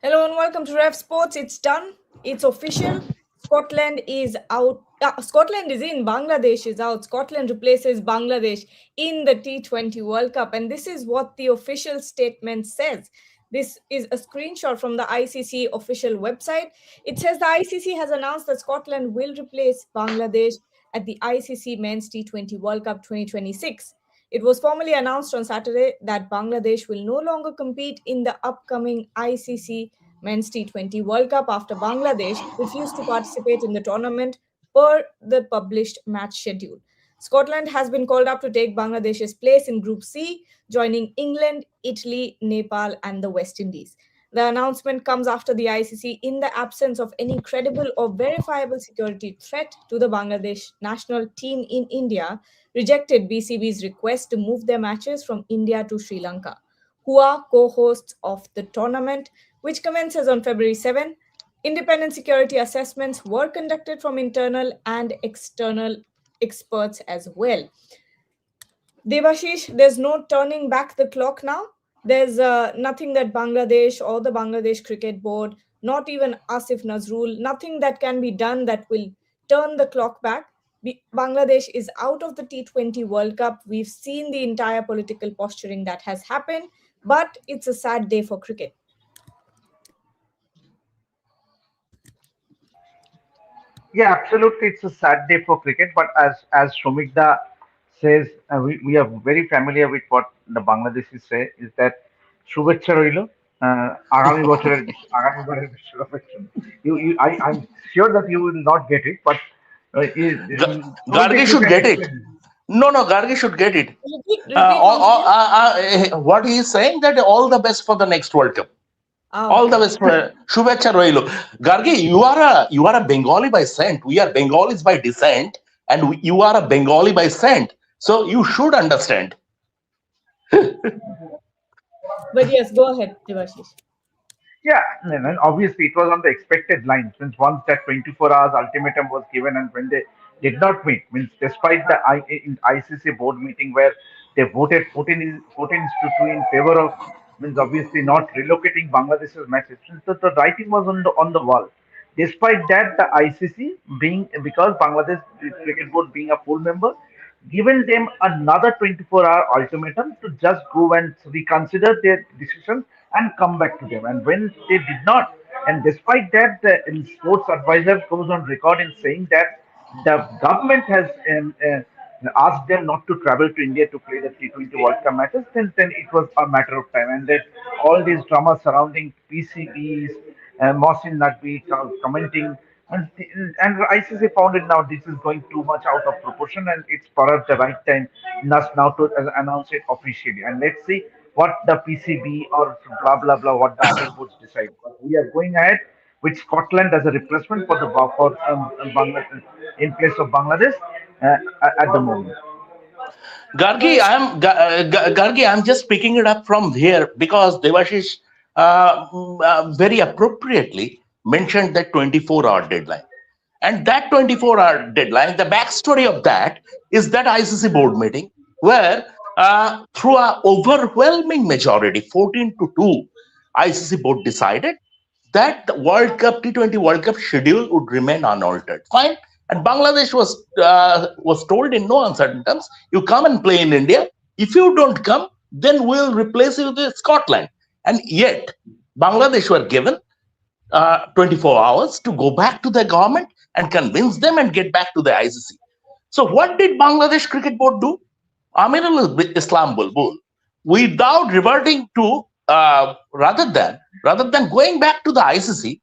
Hello and welcome to Rev Sports. It's done. It's official. Scotland is out. Scotland is in. Bangladesh is out. Scotland replaces Bangladesh in the T20 World Cup. And this is what the official statement says. This is a screenshot from the ICC official website. It says the ICC has announced that Scotland will replace Bangladesh at the ICC Men's T20 World Cup 2026. It was formally announced on Saturday that Bangladesh will no longer compete in the upcoming ICC Men's T20 World Cup after Bangladesh refused to participate in the tournament per the published match schedule. Scotland has been called up to take Bangladesh's place in Group C, joining England, Italy, Nepal, and the West Indies. The announcement comes after the ICC, in the absence of any credible or verifiable security threat to the Bangladesh national team in India, rejected BCB's request to move their matches from India to Sri Lanka, who are co-hosts of the tournament, which commences on February 7. Independent security assessments were conducted from internal and external experts as well. Devashish, there's no turning back the clock now. There's nothing that Bangladesh or the Bangladesh Cricket Board, not even Asif Nazrul, nothing that can be done that will turn the clock back. Bangladesh is out of the T20 World Cup. We've seen the entire political posturing that has happened, but it's a sad day for cricket. Yeah, absolutely. It's a sad day for cricket, but as Shomikda says, we are very familiar with what the Bangladeshis say is that শুভেচ্ছা রইল আগামী বছরের আগামীবারের বিশ্বকাপের জন্য I'm sure that you will not get it, but Gargi should get it. No, Gargi should get it. What he is saying that all the best for the next World Cup. All the best for Shubhecha Roilo. Gargi, you are a Bengali by descent. We are Bengalis by descent, and you are a Bengali by scent. So you should understand. But yes, go ahead, Devashish. Yeah, and obviously it was on the expected lines. Since once that 24 hours ultimatum was given, and when they did not meet, means despite the ICC board meeting where they voted 14-2 in favor of, means obviously not relocating Bangladesh's matches. So the writing was on the wall. Despite that, the ICC being, because Bangladesh Cricket Board being a full member, given them another 24-hour ultimatum to just go and reconsider their decision and come back to them. And when they did not, and despite that, the sports advisor goes on record in saying that the government has asked them not to travel to India to play the T20 World Cup matches, then it was a matter of time. And that all these drama surrounding PCBs, Mohsin Naqvi commenting, and ICC found it now this is going too much out of proportion, and it's perhaps the right time now to announce it officially. And let's see what the PCB or blah blah blah what the other boards decide. But we are going ahead with Scotland as a replacement for Bangladesh in place of Bangladesh at the moment. Gargi, I'm just picking it up from here because Devashish very appropriately mentioned that 24-hour deadline. And that 24-hour deadline, the backstory of that is that ICC board meeting where through an overwhelming majority, 14-2, ICC board decided that the T20 World Cup schedule would remain unaltered. Fine. And Bangladesh was told in no uncertain terms, you come and play in India. If you don't come, then we'll replace you with Scotland. And yet, Bangladesh were given 24 hours to go back to the government and convince them and get back to the ICC. So what did Bangladesh Cricket Board do? Amirul Islam Bulbul, without reverting to, rather than going back to the ICC,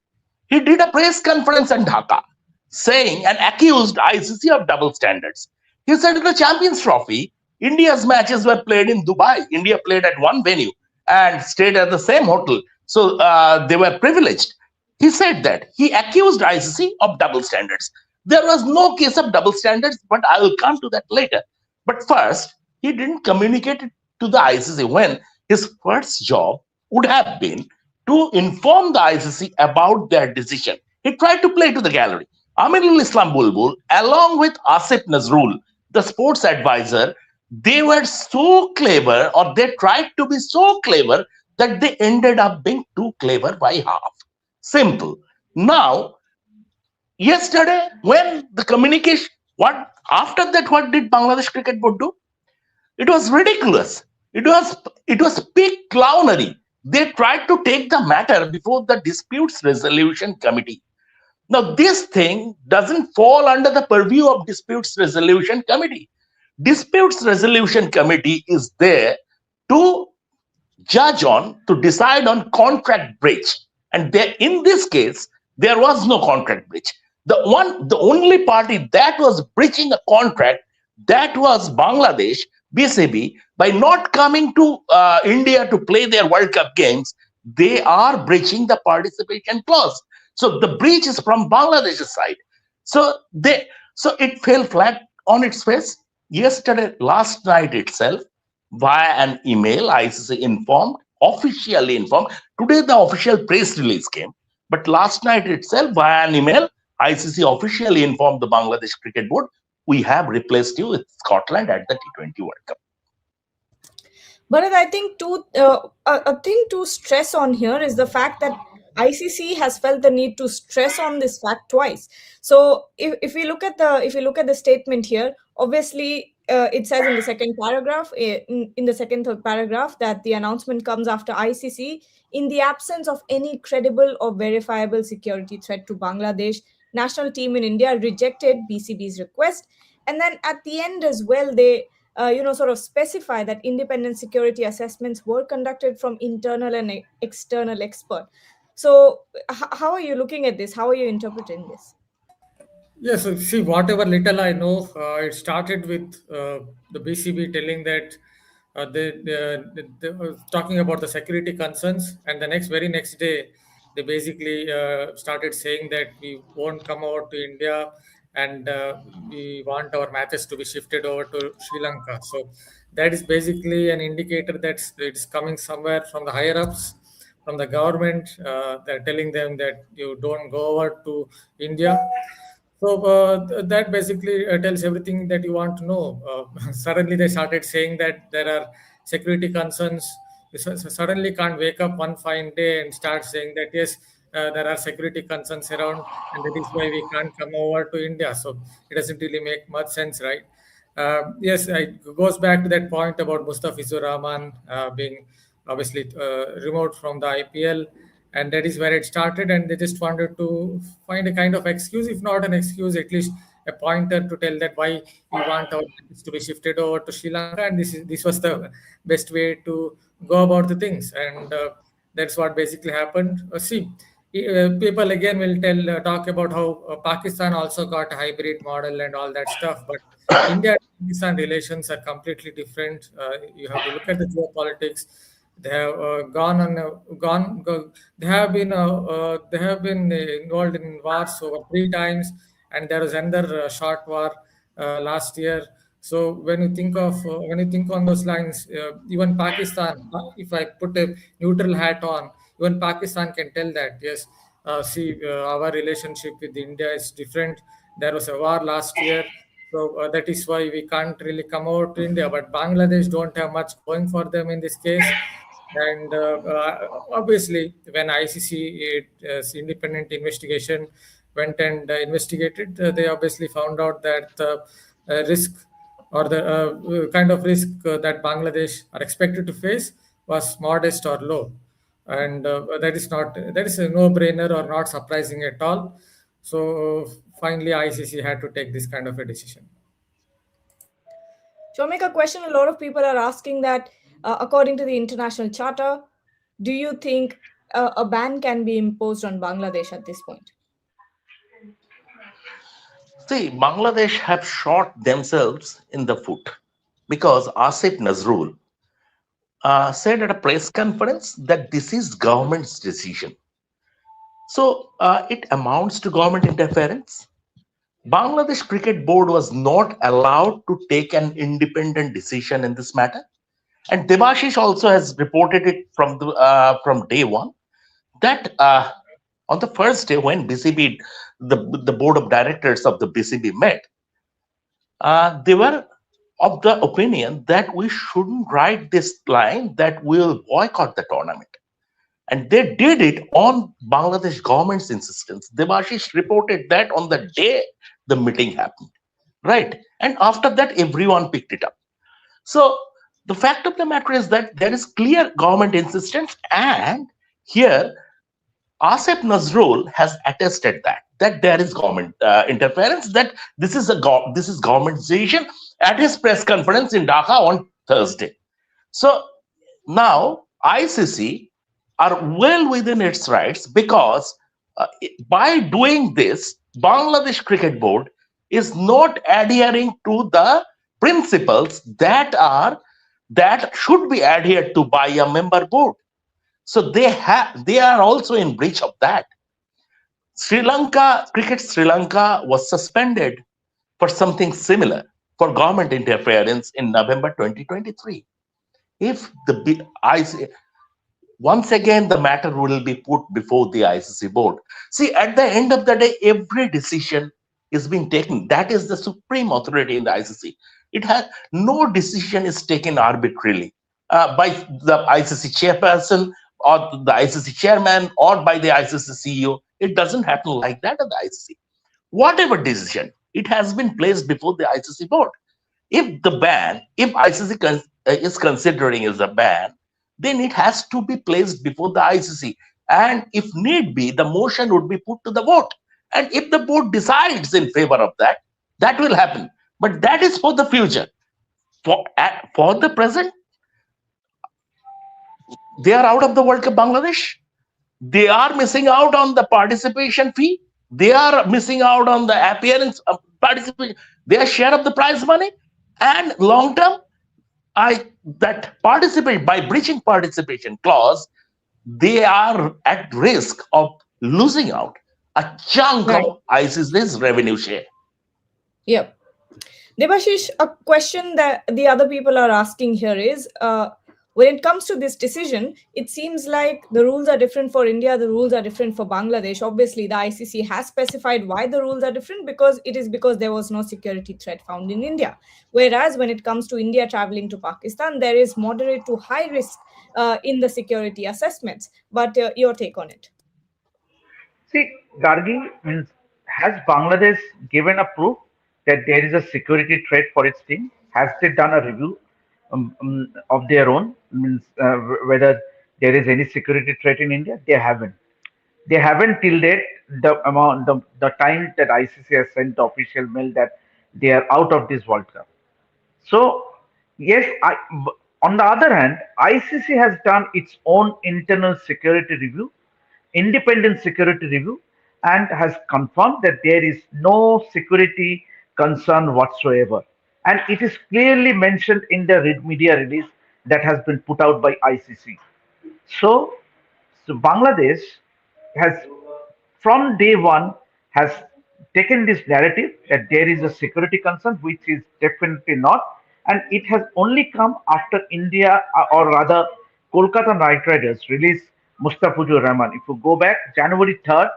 he did a press conference in Dhaka, saying and accused ICC of double standards. He said in the Champions Trophy, India's matches were played in Dubai. India played at one venue and stayed at the same hotel. So they were privileged. He said that. He accused ICC of double standards. There was no case of double standards, but I will come to that later. But first, he didn't communicate it to the ICC when his first job would have been to inform the ICC about their decision. He tried to play to the gallery. Amirul Islam Bulbul, along with Asif Nazrul, the sports advisor, they were so clever, or they tried to be so clever, that they ended up being too clever by half. Simple. Now, yesterday, when the communication, after that, what did Bangladesh Cricket Board do? It was ridiculous. It was peak clownery. They tried to take the matter before the Disputes Resolution Committee. Now, this thing doesn't fall under the purview of Disputes Resolution Committee. Disputes Resolution Committee is there to to decide on contract breach. And there, in this case, there was no contract breach. The only party that was breaching a contract, that was Bangladesh, BCB, by not coming to India to play their World Cup games. They are breaching the participation clause. So the breach is from Bangladesh's side. So it fell flat on its face. Yesterday, last night itself, via an email, ICC officially informed. Today, the official press release came. But last night itself, via an email, ICC officially informed the Bangladesh Cricket Board, we have replaced you with Scotland at the T20 World Cup. But I think a thing to stress on here is the fact that ICC has felt the need to stress on this fact twice. So if we look at the statement here, obviously it says in the second paragraph, in the third paragraph, that the announcement comes after ICC, in the absence of any credible or verifiable security threat to Bangladesh, national team in India rejected BCB's request. And then at the end as well, they sort of specify that independent security assessments were conducted from internal and external expert. So how are you looking at this? How are you interpreting this? Yes, so see, whatever little I know, it started with the BCB telling that they were talking about the security concerns, and the very next day, they basically started saying that we won't come over to India, and we want our matches to be shifted over to Sri Lanka. So that is basically an indicator that it's coming somewhere from the higher ups, from the government. They're telling them that you don't go over to India. So that basically tells everything that you want to know. Suddenly they started saying that there are security concerns. You suddenly can't wake up one fine day and start saying that, yes, there are security concerns around, and that is why we can't come over to India. So it doesn't really make much sense, right? Yes, it goes back to that point about Mustafizur Rahman being obviously removed from the IPL. And that is where it started, and they just wanted to find a kind of excuse, if not an excuse, at least a pointer to tell that why we want our matches to be shifted over to Sri Lanka, and this was the best way to go about the things, and that's what basically happened. See, people again will talk about how Pakistan also got a hybrid model and all that stuff, but India and Pakistan relations are completely different. You have to look at the geopolitics. They have they have been involved in wars over 3 times, and there was another short war last year. So when you think on those lines, even Pakistan, if I put a neutral hat on, even Pakistan can tell that, yes, our relationship with India is different. There was a war last year. So that is why we can't really come over to India. But Bangladesh don't have much going for them in this case. And obviously, when ICC independent investigation went and investigated, they obviously found out that the risk, or the kind of risk that Bangladesh are expected to face, was modest or low. And that is a no-brainer or not surprising at all. So finally, ICC had to take this kind of a decision. Shomik, a question a lot of people are asking that, according to the international charter, do you think a ban can be imposed on Bangladesh at this point? See, Bangladesh have shot themselves in the foot, because Asif Nazrul said at a press conference that this is government's decision. So it amounts to government interference. Bangladesh Cricket Board was not allowed to take an independent decision in this matter. And Debashish also has reported it from day one, that on the first day when BCB, the board of directors of the BCB met, they were of the opinion that we shouldn't write this line that we'll boycott the tournament. And they did it on Bangladesh government's insistence. Devashish reported that on the day the meeting happened, right? And after that, everyone picked it up. So the fact of the matter is that there is clear government insistence, and here Asif Nazrul has attested that there is government interference, that this is government decision at his press conference in Dhaka on Thursday. So now ICC are well within its rights, because by doing this, Bangladesh Cricket Board is not adhering to the principles that should be adhered to by a member board. So they are also in breach of that. Sri Lanka was suspended for something similar, for government interference in November 2023. If once again the matter will be put before the ICC board. See, at the end of the day, every decision is being taken. That is the supreme authority in the ICC. No decision is taken arbitrarily by the ICC chairperson or the ICC chairman or by the ICC CEO. It doesn't happen like that at the ICC. Whatever decision, it has been placed before the ICC board. If ICC is considering as a ban, then it has to be placed before the ICC. And if need be, the motion would be put to the vote. And if the board decides in favor of that, that will happen. But that is for the future. For the present, they are out of the World Cup Bangladesh. They are missing out on the participation fee. They are missing out on the appearance of participation, their share of the prize money. And long term, by breaching participation clause, they are at risk of losing out a chunk of ICC's revenue share. Yep. Debashish, a question that the other people are asking here is, when it comes to this decision, it seems like the rules are different for India, the rules are different for Bangladesh. Obviously, the ICC has specified why the rules are different, because there was no security threat found in India. Whereas when it comes to India traveling to Pakistan, there is moderate to high risk in the security assessments. But your take on it? See, Gargi, means has Bangladesh given a proof that there is a security threat for its team? Has they done a review of their own? Means whether there is any security threat in India? They haven't. They haven't till date the time that ICC has sent the official mail that they are out of this World Cup. So yes, on the other hand, ICC has done its own internal security review, independent security review, and has confirmed that there is no security concern whatsoever. And it is clearly mentioned in the media release that has been put out by ICC. So, so Bangladesh has, from day one, has taken this narrative that there is a security concern, which is definitely not, and it has only come after India, or rather Kolkata Knight Riders released Mustafizur Rahman. If you go back, January 3rd,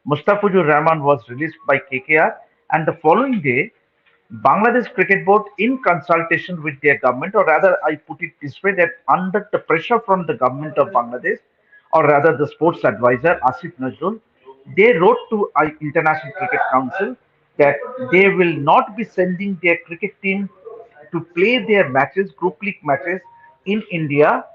Mustafizur Rahman was released by KKR, and the following day, Bangladesh Cricket Board, in consultation with their government, or rather, I put it this way, that under the pressure from the government of Bangladesh, or rather the sports advisor Asif Nazrul, they wrote to International Cricket Council that they will not be sending their cricket team to play their matches, group league matches in India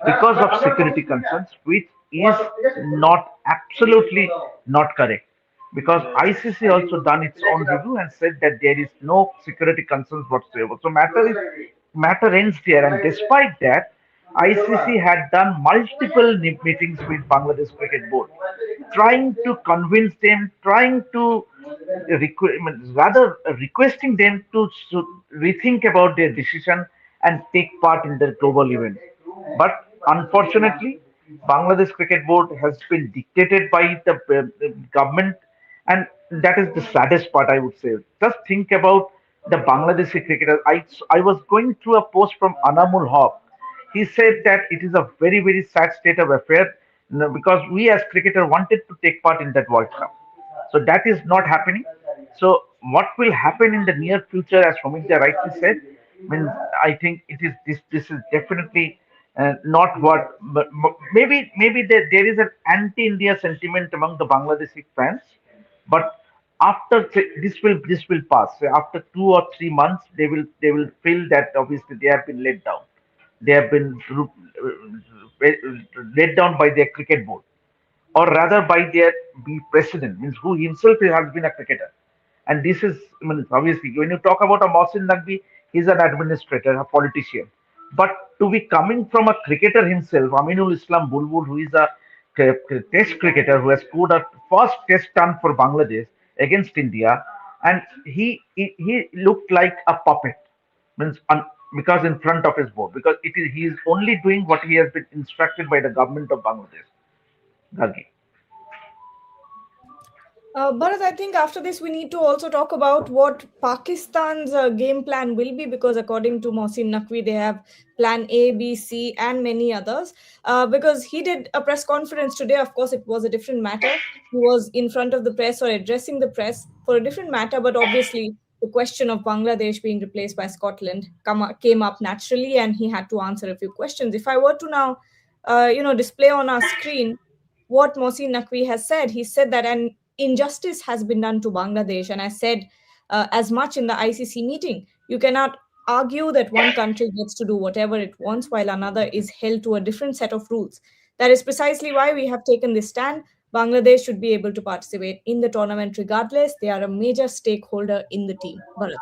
because of security concerns, which is not absolutely not correct. Because ICC also done its own review and said that there is no security concerns whatsoever. So matter ends there. And despite that, ICC had done multiple meetings with Bangladesh Cricket Board, trying to convince them, trying to rather requesting them to rethink about their decision and take part in the global event. But unfortunately, Bangladesh Cricket Board has been dictated by the government, and that is the saddest part, I would say. Just think about the Bangladeshi cricketers. I was going through a post from Anamul Haq. He said that it is a very, very sad state of affair, because we as cricketer wanted to take part in that World Cup. So that is not happening. So what will happen in the near future, as Romindya rightly said, means I think it is this is definitely not what, but maybe there is an anti-India sentiment among the Bangladeshi fans, but this will pass. So after 2 or 3 months, they will feel that obviously they have been let down. They have been let down by their cricket board, or rather by their president, means who himself has been a cricketer. And this is, I mean, obviously, when you talk about a Mohsin Naqvi, he's an administrator, a politician. But to be coming from a cricketer himself, Aminul Islam Bulbul, who is a test cricketer who has scored a first test run for Bangladesh against India, and he looked like a puppet, means because in front of his board, because he is only doing what he has been instructed by the government of Bangladesh. Gargi. Bharat, I think after this we need to also talk about what Pakistan's game plan will be, because according to Mohsin Naqvi, they have plan A, B, C, and many others. Because he did a press conference today. Of course, it was a different matter. He was in front of the press or addressing the press for a different matter, but obviously the question of Bangladesh being replaced by Scotland came up naturally, and he had to answer a few questions. If I were to now, display on our screen what Mohsin Naqvi has said, he said that an injustice has been done to Bangladesh. And I said as much in the ICC meeting. You cannot argue that one country gets to do whatever it wants while another is held to a different set of rules. That is precisely why we have taken this stand. Bangladesh should be able to participate in the tournament regardless. They are a major stakeholder in the team. Bharat.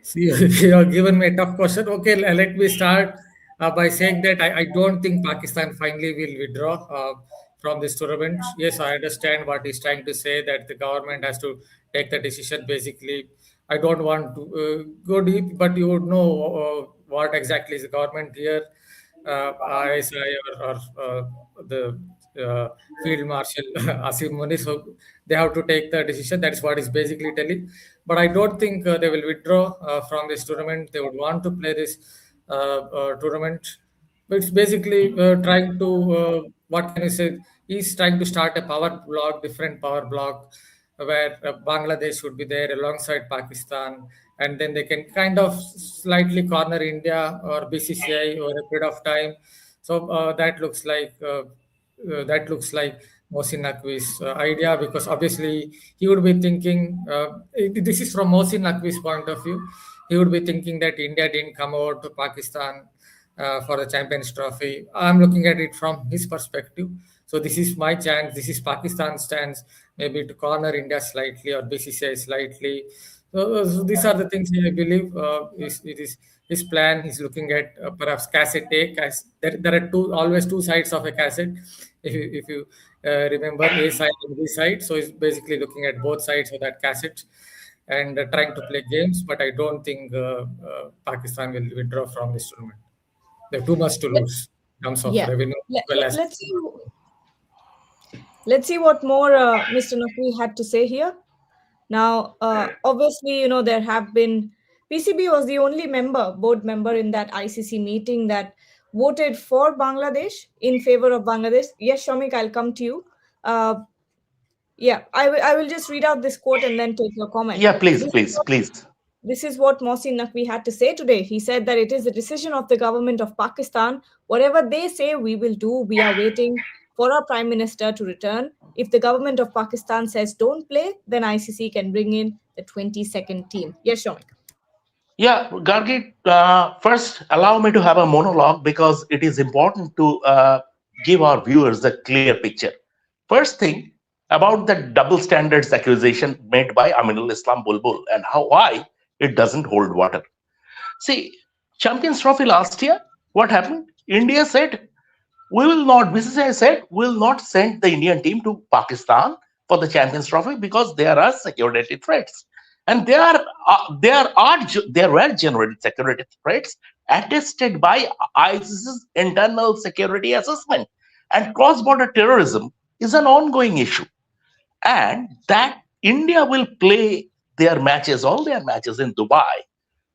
See, you have given me a tough question. Okay, let me start by saying that I don't think Pakistan finally will withdraw from this tournament. Yes, I understand what he's trying to say, that the government has to take the decision. Basically, I don't want to go deep, but you would know what exactly is the government here. ISI or the Field Marshal Asim Muni. So they have to take the decision. That is what is basically telling. But I don't think they will withdraw from this tournament. They would want to play this tournament. But it's basically trying to, what can I say? He's trying to start a power block, different power block, where Bangladesh would be there alongside Pakistan, and then they can kind of slightly corner India or BCCI over a period of time. So that looks like Mohsin Naqvi's idea, because obviously he would be thinking, this is from Mohsin Naqvi's point of view, he would be thinking that India didn't come over to Pakistan for the Champions Trophy. I'm looking at it from his perspective. So this is my chance. This is Pakistan's chance, maybe to corner India slightly or BCCI slightly. So these are the things I believe it is his plan. He's looking at perhaps cassette A. There are always two sides of a cassette. If you remember, A side and B side. So he's basically looking at both sides of that cassette and trying to play games. But I don't think Pakistan will withdraw from this tournament. They have too much to lose in terms of revenue. Let's see what more Mr. Naqvi had to say here. Now, obviously, there have been, PCB was the only board member in that ICC meeting that voted for Bangladesh, in favor of Bangladesh. Yes, Shamik, I'll come to you. I will just read out this quote and then take your comment. Yeah, please. This is what Mohsin Naqvi had to say today. He said that it is the decision of the government of Pakistan. Whatever they say, we will do. We are waiting for our Prime Minister to return. If the government of Pakistan says don't play, then ICC can bring in the 22nd team. Yes, Shamik. Yeah, Gargi, first allow me to have a monologue, because it is important to give our viewers a clear picture. First thing about the double standards accusation made by Aminul Islam Bulbul and why it doesn't hold water. See, Champions Trophy last year, what happened? India said, BCCI said, we will not send the Indian team to Pakistan for the Champions Trophy because there are security threats. And there were generated security threats attested by ICC's internal security assessment. And cross-border terrorism is an ongoing issue. And that India will play all their matches in Dubai,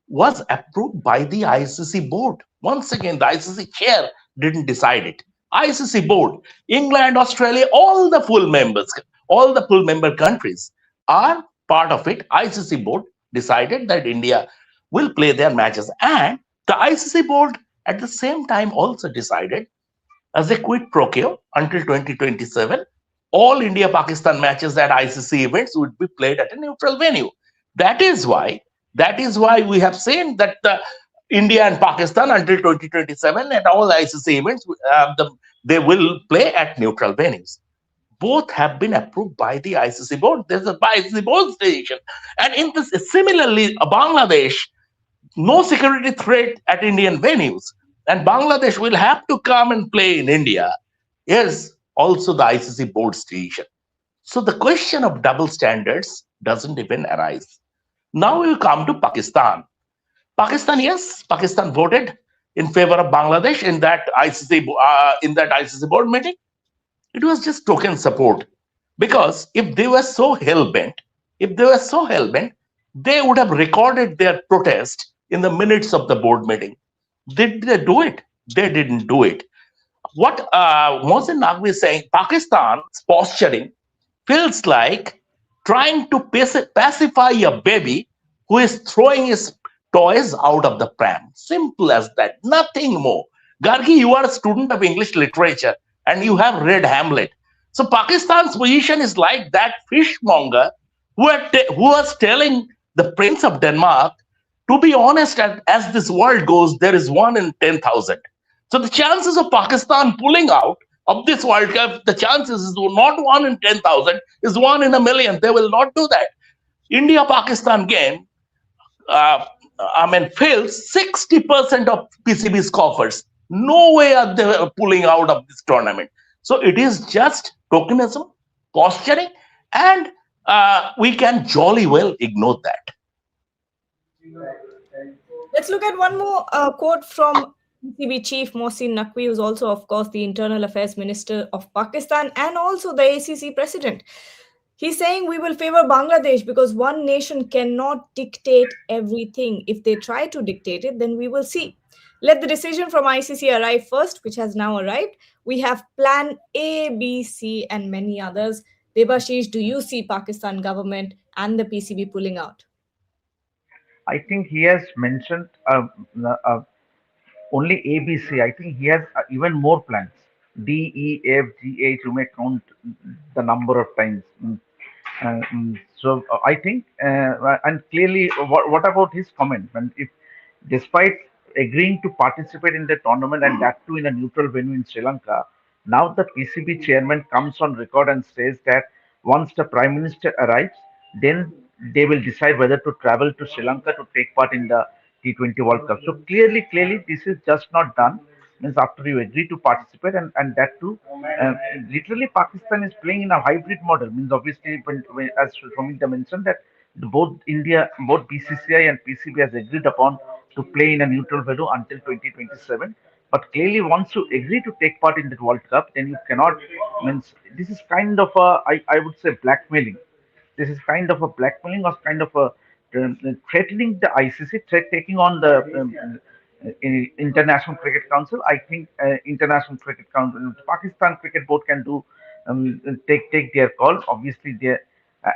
was approved by the ICC board. Once again, the ICC chair didn't decide it. ICC board, England, Australia, all the full member countries are part of it. ICC board decided that India will play their matches, and the ICC board at the same time also decided as a quid pro quo until 2027, all India-Pakistan matches at ICC events would be played at a neutral venue. That is why we have seen that India and Pakistan until 2027 at all ICC events, they will play at neutral venues. Both have been approved by the ICC board. There's a ICC board decision. And in this, similarly, Bangladesh, no security threat at Indian venues, and Bangladesh will have to come and play in India, is also the ICC board's decision. So the question of double standards doesn't even arise. Now we come to Pakistan. Pakistan, yes, Pakistan voted in favor of Bangladesh in that ICC board meeting. It was just token support, because if they were so hell-bent, they would have recorded their protest in the minutes of the board meeting. Did they do it? They didn't do it. What Mohsin Naqvi is saying, Pakistan's posturing feels like trying to pacify a baby who is throwing his toys out of the pram. Simple as that, nothing more. Gargi, you are a student of English literature and you have read Hamlet. So Pakistan's position is like that fishmonger who was telling the Prince of Denmark, to be honest, as this world goes, there is 1 in 10,000. So the chances of Pakistan pulling out of this World Cup, the chances is not 1 in 10,000, is 1 in a million. They will not do that. India-Pakistan game, fails 60% of PCB's coffers. No way are they pulling out of this tournament. So it is just tokenism, posturing, and we can jolly well ignore that. Let's look at one more quote from PCB chief Mohsin Naqvi, who's also, of course, the Internal Affairs Minister of Pakistan and also the ACC president. He's saying we will favor Bangladesh because one nation cannot dictate everything. If they try to dictate it, then we will see. Let the decision from ICC arrive first, which has now arrived. We have plan A, B, C, and many others. Debashish, do you see Pakistan government and the PCB pulling out? I think he has mentioned only ABC. I think he has even more plans. D, E, F, G, H. You may count the number of times. So I think, and clearly, what about his comment? And if, despite agreeing to participate in the tournament and that too in a neutral venue in Sri Lanka, now the PCB chairman comes on record and says that once the Prime Minister arrives, then they will decide whether to travel to Sri Lanka to take part in the T20 World Cup. So clearly, this is just not done. Means after you agree to participate, and that too, literally Pakistan is playing in a hybrid model. Means obviously, as Shomita mentioned, that both BCCI and PCB has agreed upon to play in a neutral venue until 2027. But clearly, once you agree to take part in the World Cup, then you cannot. Means this is kind of a, I would say, blackmailing. This is kind of a blackmailing or kind of a threatening the ICC, taking on the International Cricket Council. I think International Cricket Council, Pakistan Cricket Board can do take their call. Obviously,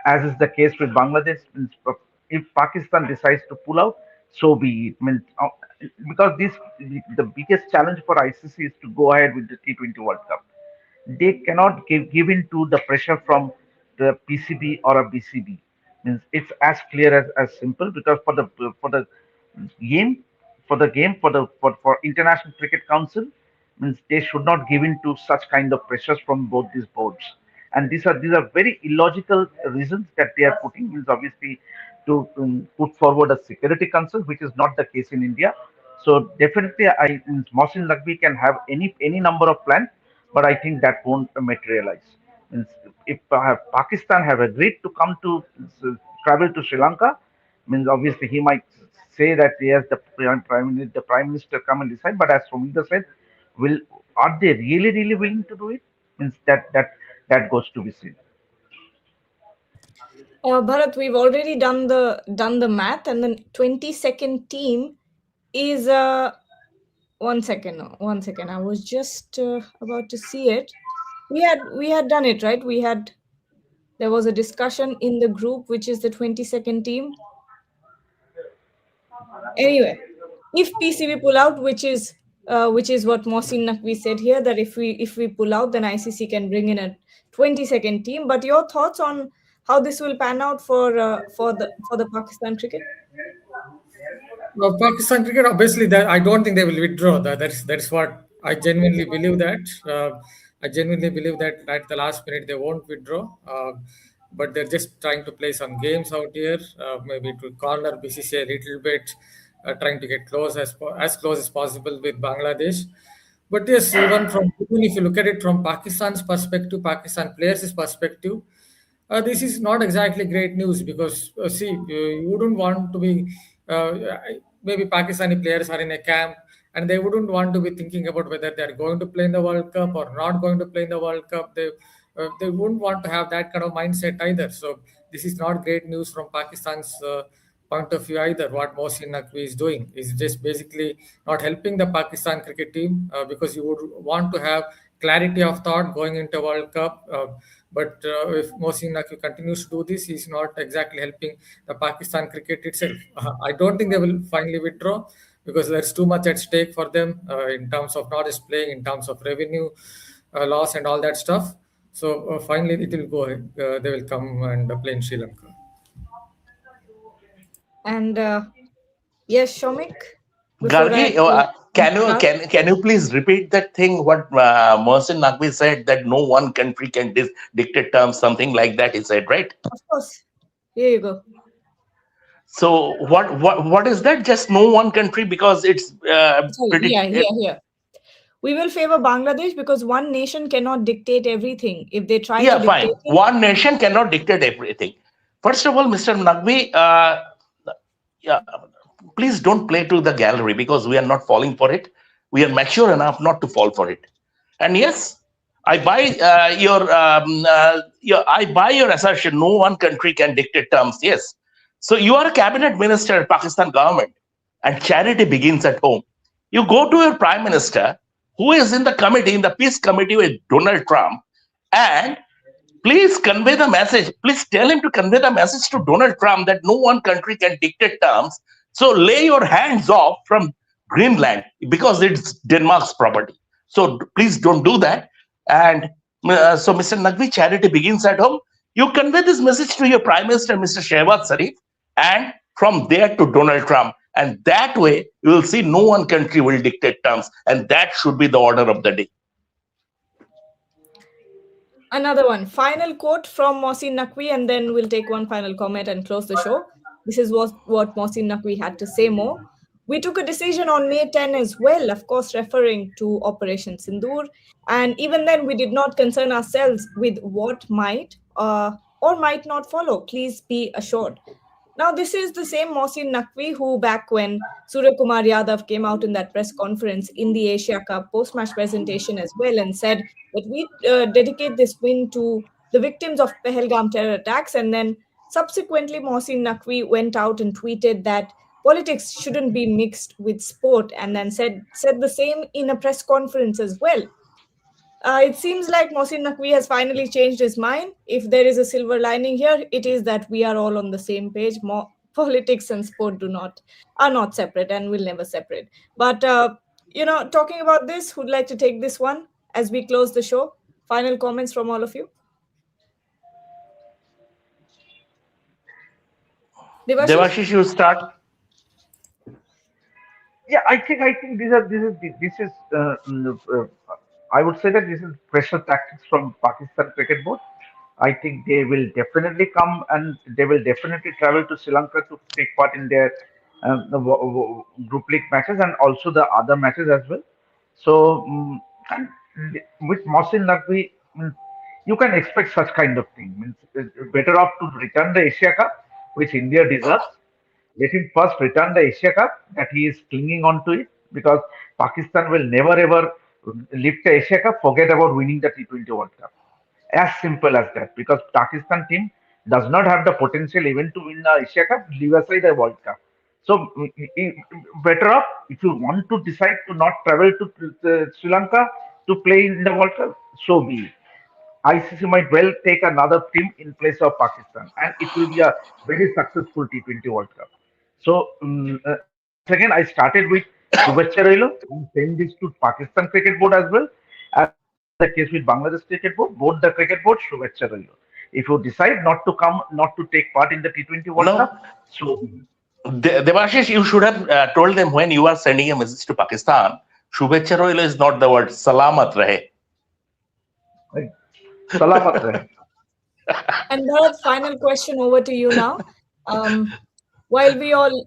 as is the case with Bangladesh, if Pakistan decides to pull out, so be it. Because the biggest challenge for ICC is to go ahead with the T20 World Cup. They cannot give in to the pressure from the PCB or a BCB. Means it's as clear as simple, because for the game for International Cricket Council, means they should not give in to such kind of pressures from both these boards. And these are very illogical reasons that they are putting. Means obviously to put forward a security concern, which is not the case in India. So definitely, Mohsin Naqvi can have any number of plans, but I think that won't materialize. Means if Pakistan have agreed to come to travel to Sri Lanka, means obviously he might say that yes, the prime minister come and decide. But as Somita said, are they really willing to do it? Means that goes to be seen. Bharat, we've already done the math, and the 22nd team is 1 second. I was just about to see it. We had done it, right? There was a discussion in the group, which is the 22nd team. Anyway, if PCB pull out, which is which is what Mohsin Naqvi said here, that if we pull out, then ICC can bring in a 22nd team. But your thoughts on how this will pan out for the Pakistan cricket? Well, Pakistan cricket, obviously, that I don't think they will withdraw. That's what I genuinely believe that. I genuinely believe that at the last minute they won't withdraw. But they're just trying to play some games out here, maybe to corner BCCI a little bit, trying to get as close as possible with Bangladesh. But yes, even if you look at it from Pakistan's perspective, Pakistan players' perspective, this is not exactly great news because see, you wouldn't want to be maybe Pakistani players are in a camp and they wouldn't want to be thinking about whether they are going to play in the World Cup or not going to play in the World Cup. They wouldn't want to have that kind of mindset either. So this is not great news from Pakistan's point of view either. What Mohsin Naqvi is doing is just basically not helping the Pakistan cricket team because you would want to have clarity of thought going into World Cup. But if Mohsin Naqvi continues to do this, he's not exactly helping the Pakistan cricket itself. I don't think they will finally withdraw because there's too much at stake for them in terms of not just playing, in terms of revenue loss and all that stuff. So finally, it will go ahead. They will come and play in Sri Lanka. And yes, Shomik, before I Gargi, can you please repeat that thing? What Mohsin Naqvi said, that no one country can dictate terms, something like that. He said, right? of course, here you go. So what is that? Just no one country, because it's Sorry, here. We will favor Bangladesh because one nation cannot dictate everything. If they try to fine. dictate it, One nation cannot dictate everything. First of all, Mr. Naqvi, yeah, please don't play to the gallery because we are not falling for it. We are mature enough not to fall for it. And yes, I buy I buy your assertion. No one country can dictate terms. Yes. So you are a cabinet minister, Pakistan government, and charity begins at home. You go to your prime minister, who is in the committee, in the peace committee with Donald Trump, and please convey the message. Please tell him to convey the message to Donald Trump that no one country can dictate terms. So lay your hands off from Greenland because it's Denmark's property. So please don't do that. And so, Mr. Naqvi, charity begins at home. You convey this message to your Prime Minister, Mr. Shehbaz Sharif, and from there to Donald Trump. And that way, you will see no one country will dictate terms. And that should be the order of the day. another one. Final quote from Mohsin Naqvi, and then we'll take one final comment and close the show. This is what Mohsin Naqvi had to say more. We took a decision on May 10 as well, of course, referring to Operation Sindoor. And even then, we did not concern ourselves with what might or might not follow. Please be assured. Now, this is the same Mohsin Naqvi who, back when Surya Kumar Yadav came out in that press conference in the Asia Cup post-match presentation as well and said that we dedicate this win to the victims of Pahalgam terror attacks. And then subsequently, Mohsin Naqvi went out and tweeted that politics shouldn't be mixed with sport, and then said the same in a press conference as well. It seems like Mohsin Naqvi has finally changed his mind. If there is a silver lining here, it is that we are all on the same page. Politics and sport are not separate and will never separate. But talking about this, who'd like to take this one as we close the show? Final comments from all of you. Devashish, you start. Yeah, I think this is I would say that this is pressure tactics from Pakistan Cricket Board. I think they will definitely come and they will definitely travel to Sri Lanka to take part in their group league matches and also the other matches as well. So and with Mohsin Naqvi, you can expect such kind of thing. Means it's better off to return the Asia Cup, which India deserves. Let him first return the Asia Cup that he is clinging on to it, because Pakistan will never ever lift the Asia Cup, forget about winning the T20 World Cup. As simple as that, because Pakistan team does not have the potential even to win the Asia Cup, leave aside the World Cup. So better off, if you want to decide to not travel to Sri Lanka to play in the World Cup, so be it. ICC might well take another team in place of Pakistan, and it will be a very successful T20 World Cup. So once again, I started with Shubhacha send this to Pakistan Cricket Board as well. As the case with Bangladesh Cricket Board, both the cricket board Shubhacha. If you decide not to come, not to take part in the T20 World No, Cup, so Devashish, you should have told them when you are sending a message to Pakistan, Shubhecha Roilo is not the word, Salamat Rahe. Salamat rahe. And Bharat, final question over to you now. While we all,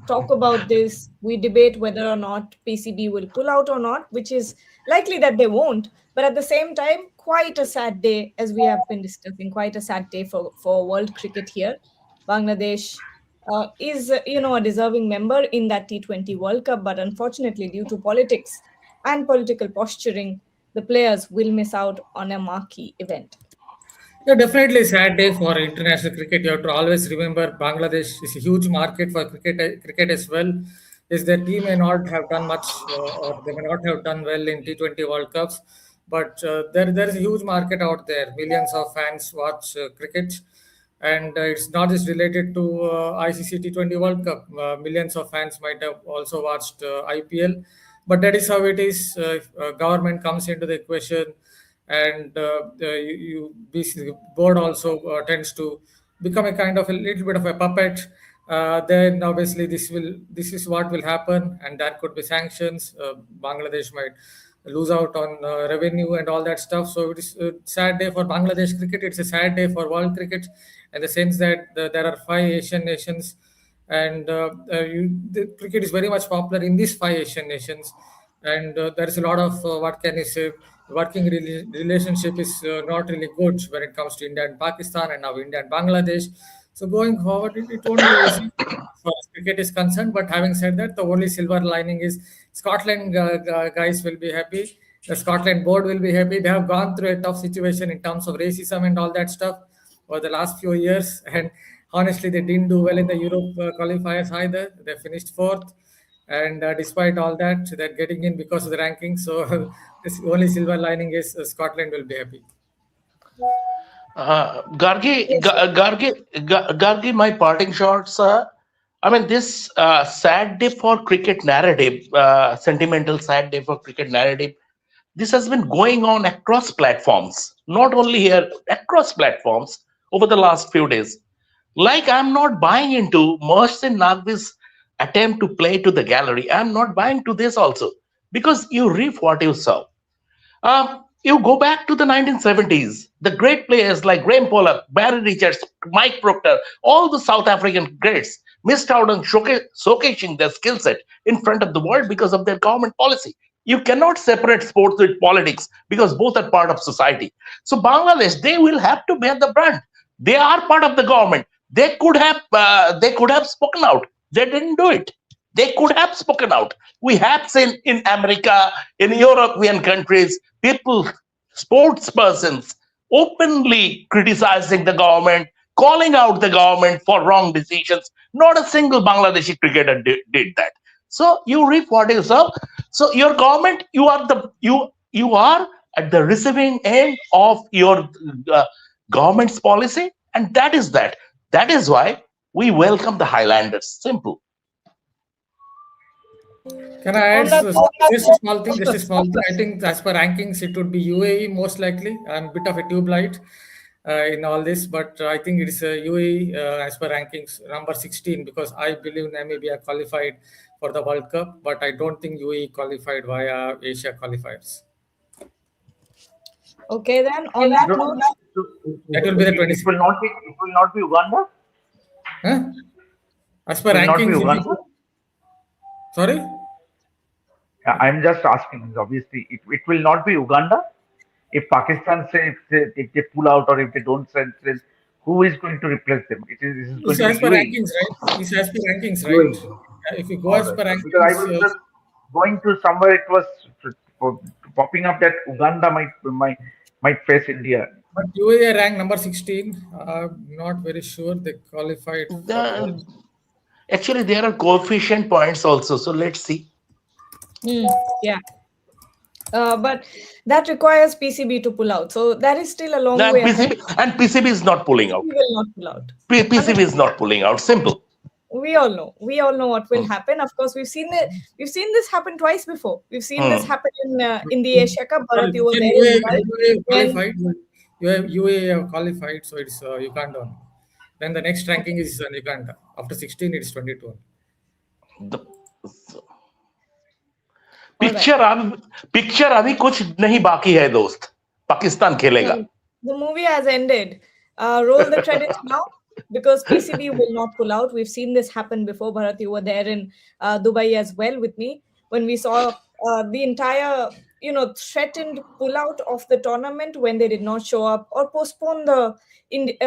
talk about this, we debate whether or not PCB will pull out or not, which is likely that they won't. But at the same time, quite a sad day, as we have been discussing, quite a sad day for world cricket here. Bangladesh is, a deserving member in that T20 World Cup, but unfortunately, due to politics and political posturing, the players will miss out on a marquee event. Yeah, definitely a sad day for international cricket. You have to always remember Bangladesh is a huge market for cricket as well. Is their team may not have done much or they may not have done well in T20 World Cups, but there is a huge market out there. Millions of fans watch cricket, and it's not just related to ICC T20 World Cup. Millions of fans might have also watched IPL, but that is how it is. If, government comes into the equation, and the board also tends to become a kind of a little bit of a puppet. Then obviously this is what will happen, and there could be sanctions. Bangladesh might lose out on revenue and all that stuff. So it is a sad day for Bangladesh cricket. It's a sad day for world cricket, in the sense that there are 5 Asian nations, and the cricket is very much popular in these 5 Asian nations. And there is a lot of what can you say, working relationship is not really good when it comes to India and Pakistan, and now India and Bangladesh. So going forward, it won't be easy for cricket is concerned. But having said that, the only silver lining is Scotland guys will be happy. The Scotland board will be happy. They have gone through a tough situation in terms of racism and all that stuff over the last few years. And honestly, they didn't do well in the Europe qualifiers either. They finished 4th. And despite all that, they're getting in because of the ranking. So this only silver lining is Scotland will be happy. Gargi, my parting shots. This sad day for cricket narrative, sentimental sad day for cricket narrative, this has been going on across platforms, not only here, across platforms over the last few days. Like, I'm not buying into Mohsin Naqvi's attempt to play to the gallery. I'm not buying to this also, because you reap what you sow. You go back to the 1970s, the great players like Graham Pollard, Barry Richards, Mike Proctor, all the South African greats missed out on showcasing their skill set in front of the world because of their government policy. You cannot separate sports with politics, because both are part of society. So Bangladesh, they will have to bear the brunt. They are part of the government. They could have spoken out. They didn't do it. They could have spoken out. We have seen in America, in European countries, people, sports persons, openly criticizing the government, calling out the government for wrong decisions. Not a single Bangladeshi cricketer did that. So you reap what you sow. So your government, you are at the receiving end of your government's policy, and that is that. That is why we welcome the Highlanders. Simple. Can I add just a small thing? I think as per rankings, it would be UAE most likely. I'm a bit of a tube light in all this, but I think it is UAE as per rankings, number 16, because I believe Namibia qualified for the World Cup, but I don't think UAE qualified via Asia qualifiers. Okay, then on that note, that will be the 26. It will not be Uganda. Huh? As per rankings, sorry. I'm just asking. Obviously, it will not be Uganda. If Pakistan if they pull out, or if they don't send, who is going to replace them? It is going to as be per UAE. rankings, right? It's as per rankings, right? If you go as per rankings, because I was just going to somewhere, it was popping up that Uganda might face India. But UAE ranked number 16. Not very sure they qualified. Actually, there are coefficient points also. So let's see. Yeah. But that requires PCB to pull out. So that is still a long way ahead. And PCB is not pulling out. We will not pull out. PCB is not pulling out. Simple. We all know. We all know what will happen. Of course, we've seen it. We've seen this happen twice before. We've seen this happen in the Asia Cup. Bharat, you were Then there in Dubai. UAE When qualified. UAE have qualified, so it's Uganda only. Then the next ranking is Uganda. After 16, it's 22. The, picture अभी कुछ नहीं बाकी है दोस्त. पाकिस्तान खेलेगा. The movie has ended. Roll the credits now, because PCB will not pull out. We've seen this happen before. Bharat, you were there in Dubai as well with me when we saw the entire, threatened pullout of the tournament when they did not show up or postpone the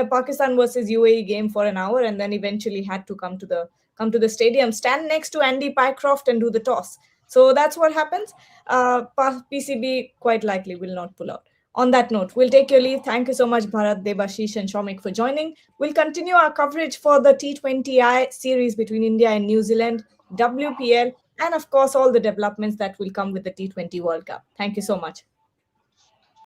Pakistan versus UAE game for an hour, and then eventually had to come to the stadium, stand next to Andy Pycroft and do the toss. So that's what happens. PCB quite likely will not pull out. On that note, we'll take your leave. Thank you so much, Bharat, Debashish, and Shomik for joining. We'll continue our coverage for the T20I series between India and New Zealand, WPL, and of course, all the developments that will come with the T20 World Cup. Thank you so much.